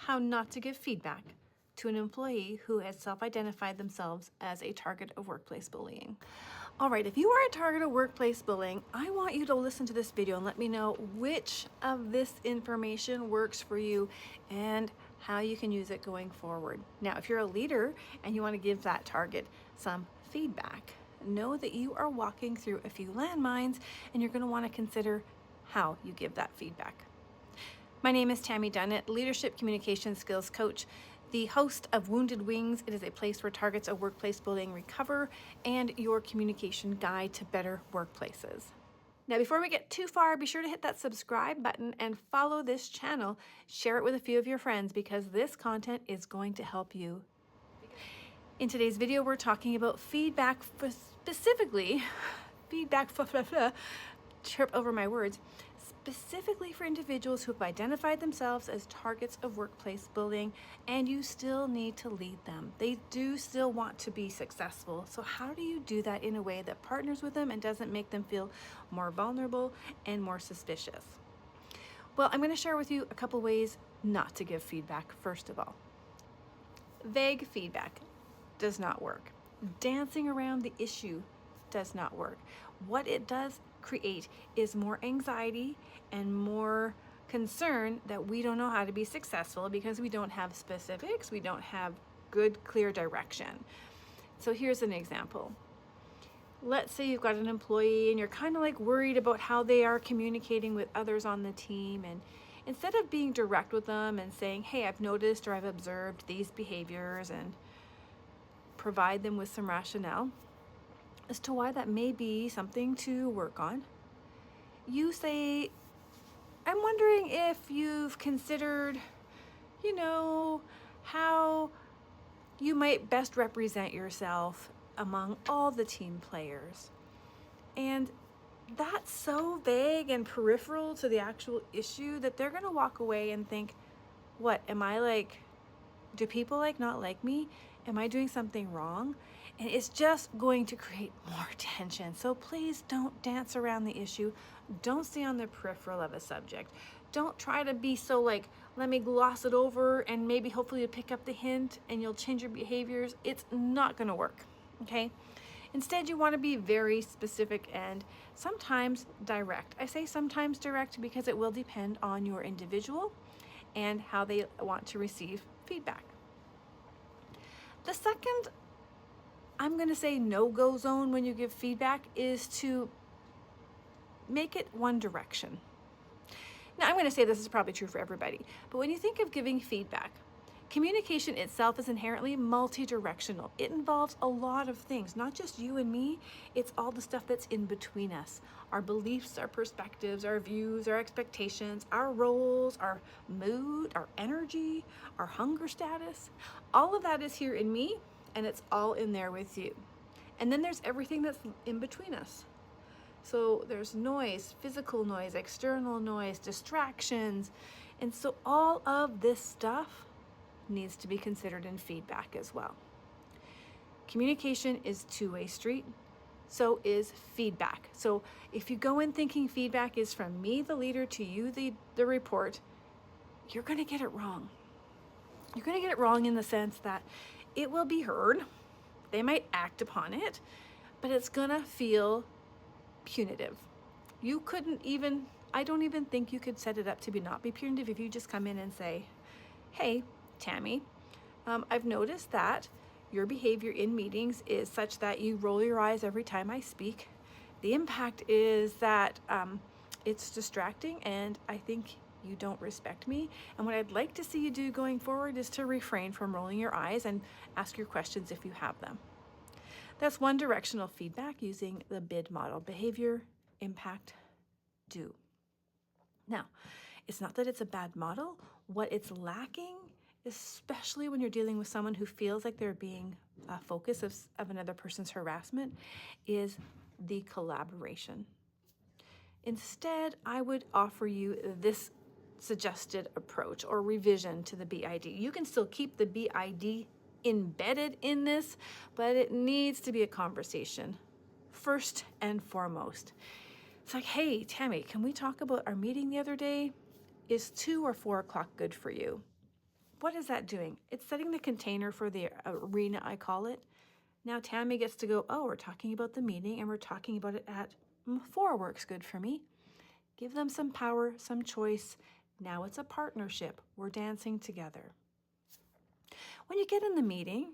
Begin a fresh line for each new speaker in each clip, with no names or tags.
how not to give feedback to an employee who has self-identified themselves as a target of workplace bullying. All right, if you are a target of workplace bullying, I want you to listen to this video and let me know which of this information works for you and how you can use it going forward. Now, if you're a leader and you want to give that target some feedback, know that you are walking through a few landmines and you're going to want to consider how you give that feedback. My name is Tammy Dunnett, Leadership Communication Skills Coach, the host of Wounded Wings. It is a place where targets of workplace bullying recover, and your communication guide to better workplaces. Now, before we get too far, be sure to hit that subscribe button and follow this channel. Share it with a few of your friends because this content is going to help you. In today's video, we're talking about feedback, specifically trip over my words, specifically for individuals who have identified themselves as targets of workplace bullying, and you still need to lead them. They do still want to be successful. So how do you do that in a way that partners with them and doesn't make them feel more vulnerable and more suspicious? Well, I'm going to share with you a couple ways not to give feedback. First of all, vague feedback does not work. Dancing around the issue does not work. What it does create is more anxiety and more concern that we don't know how to be successful because we don't have specifics, we don't have good, clear direction. So here's an example. Let's say you've got an employee and you're kind of like worried about how they are communicating with others on the team, and instead of being direct with them and saying, hey, I've noticed or I've observed these behaviors, and provide them with some rationale as to why that may be something to work on, you say, I'm wondering if you've considered, how you might best represent yourself among all the team players. And that's so vague and peripheral to the actual issue that they're going to walk away and think, what, do people not like me? Am I doing something wrong? And it's just going to create more tension. So please don't dance around the issue. Don't stay on the peripheral of a subject. Don't try to be so let me gloss it over and maybe hopefully you'll pick up the hint and you'll change your behaviors. It's not going to work, okay? Instead, you want to be very specific and sometimes direct. I say sometimes direct because it will depend on your individual and how they want to receive feedback. The second, I'm going to say no-go zone when you give feedback is to make it one direction. Now, I'm going to say this is probably true for everybody, but when you think of giving feedback, communication itself is inherently multi-directional. It involves a lot of things, not just you and me. It's all the stuff that's in between us. Our beliefs, our perspectives, our views, our expectations, our roles, our mood, our energy, our hunger status. All of that is here in me, and it's all in there with you. And then there's everything that's in between us. So there's noise, physical noise, external noise, distractions. And so all of this stuff needs to be considered in feedback as well. Communication is two-way street, so is feedback. So if you go in thinking feedback is from me, the leader, to you, the report, you're going to get it wrong. You're going to get it wrong in the sense that it will be heard, they might act upon it, but it's going to feel punitive. I don't even think you could set it up to not be punitive if you just come in and say, hey, Tammy, I've noticed that your behavior in meetings is such that you roll your eyes every time I speak. The impact is that it's distracting and I think you don't respect me. And what I'd like to see you do going forward is to refrain from rolling your eyes and ask your questions if you have them. That's one directional feedback using the BID model: behavior, impact, do. Now, it's not that it's a bad model. What it's lacking, especially when you're dealing with someone who feels like they're being a focus of another person's harassment, is the collaboration. Instead, I would offer you this suggested approach or revision to the BID. You can still keep the BID embedded in this, but it needs to be a conversation first and foremost. It's like, hey, Tammy, can we talk about our meeting the other day? Is 2 or 4 o'clock good for you? what is that doing? It's setting the container for the arena, I call it. Now Tammy gets to go, oh, we're talking about the meeting and we're talking about it at 4 works good for me. Give them some power, some choice. Now it's a partnership. We're dancing together. When you get in the meeting,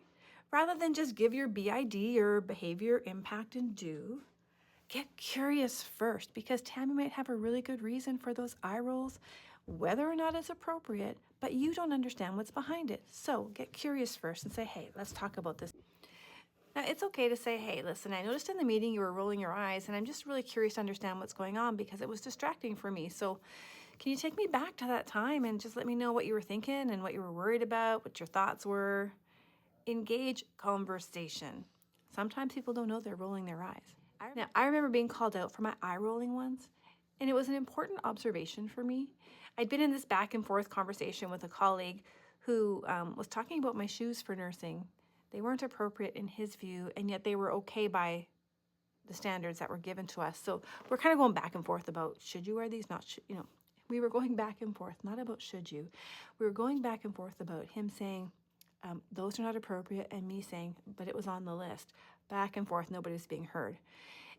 rather than just give your BID or behavior, impact, and do, get curious first, because Tammy might have a really good reason for those eye rolls, whether or not it's appropriate, but you don't understand what's behind it. So get curious first and say, hey, let's talk about this. Now, it's okay to say, hey, listen, I noticed in the meeting you were rolling your eyes, and I'm just really curious to understand what's going on because it was distracting for me. So can you take me back to that time and just let me know what you were thinking and what you were worried about, what your thoughts were? Engage conversation. Sometimes people don't know they're rolling their eyes. Now, I remember being called out for my eye rolling once, and it was an important observation for me. I'd been in this back and forth conversation with a colleague who was talking about my shoes for nursing. They weren't appropriate in his view, and yet they were okay by the standards that were given to us. So we're kind of going back and forth about, should you wear these? Not, we were going back and forth, not about should you. We were going back and forth about him saying, those are not appropriate, and me saying, but it was on the list. Back and forth, nobody was being heard.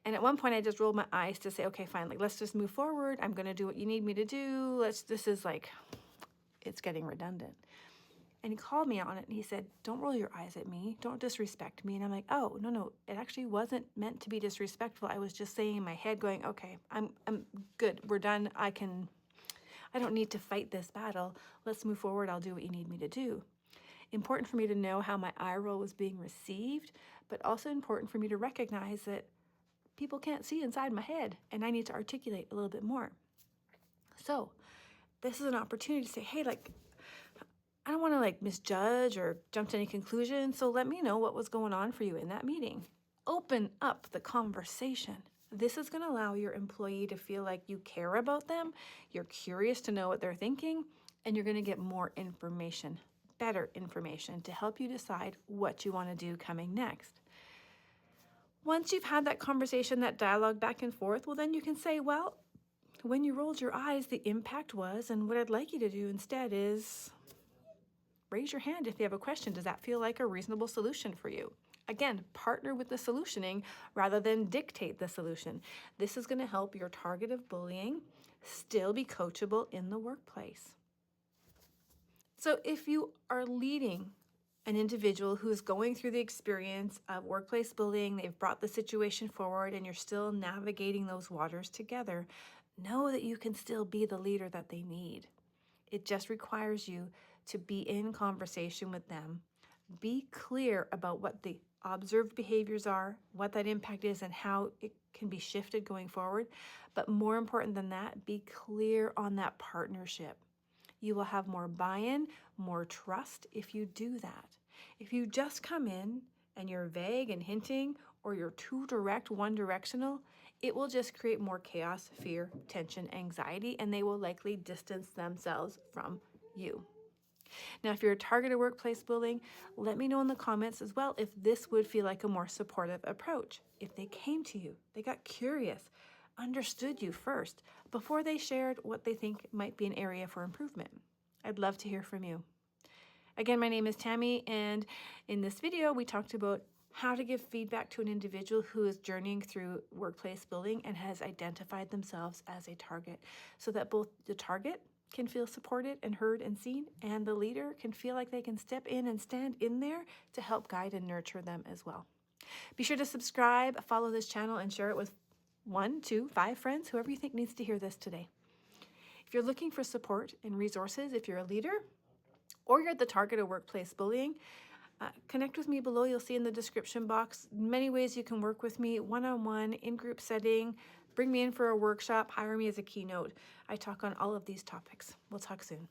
And at one point, I just rolled my eyes to say, okay, fine, like, let's just move forward. I'm going to do what you need me to do. This is like, it's getting redundant. And he called me on it, and he said, don't roll your eyes at me. Don't disrespect me. And I'm like, oh, no, it actually wasn't meant to be disrespectful. I was just saying in my head going, okay, I'm good. We're done. I don't need to fight this battle. Let's move forward. I'll do what you need me to do. Important for me to know how my eye roll was being received, but also important for me to recognize that people can't see inside my head, and I need to articulate a little bit more. So this is an opportunity to say, hey, like, I don't want to like misjudge or jump to any conclusions, so let me know what was going on for you in that meeting. Open up the conversation. This is going to allow your employee to feel like you care about them, you're curious to know what they're thinking, and you're going to get more information, better information to help you decide what you want to do coming next. Once you've had that conversation, that dialogue back and forth, well, then you can say, well, when you rolled your eyes, the impact was, and what I'd like you to do instead is raise your hand if you have a question. Does that feel like a reasonable solution for you? Again, partner with the solutioning rather than dictate the solution. This is going to help your target of bullying still be coachable in the workplace. So if you are leading an individual who is going through the experience of workplace bullying, they've brought the situation forward, and you're still navigating those waters together, know that you can still be the leader that they need. It just requires you to be in conversation with them. Be clear about what the observed behaviors are, what that impact is, and how it can be shifted going forward. But more important than that, be clear on that partnership. You will have more buy-in, more trust if you do that. If you just come in and you're vague and hinting, or you're too direct, one-directional, it will just create more chaos, fear, tension, anxiety, and they will likely distance themselves from you. Now, if you're a target of workplace bullying, let me know in the comments as well if this would feel like a more supportive approach. If they came to you, they got curious, understood you first, before they shared what they think might be an area for improvement. I'd love to hear from you. Again, my name is Tammy, and in this video, we talked about how to give feedback to an individual who is journeying through workplace bullying and has identified themselves as a target, so that both the target can feel supported and heard and seen, and the leader can feel like they can step in and stand in there to help guide and nurture them as well. Be sure to subscribe, follow this channel, and share it with 1, 2, 5 friends, whoever you think needs to hear this today. If you're looking for support and resources, if you're a leader or you're the target of workplace bullying, connect with me below. You'll see in the description box many ways you can work with me, one-on-one, in group setting, bring me in for a workshop, hire me as a keynote. I talk on all of these topics. We'll talk soon.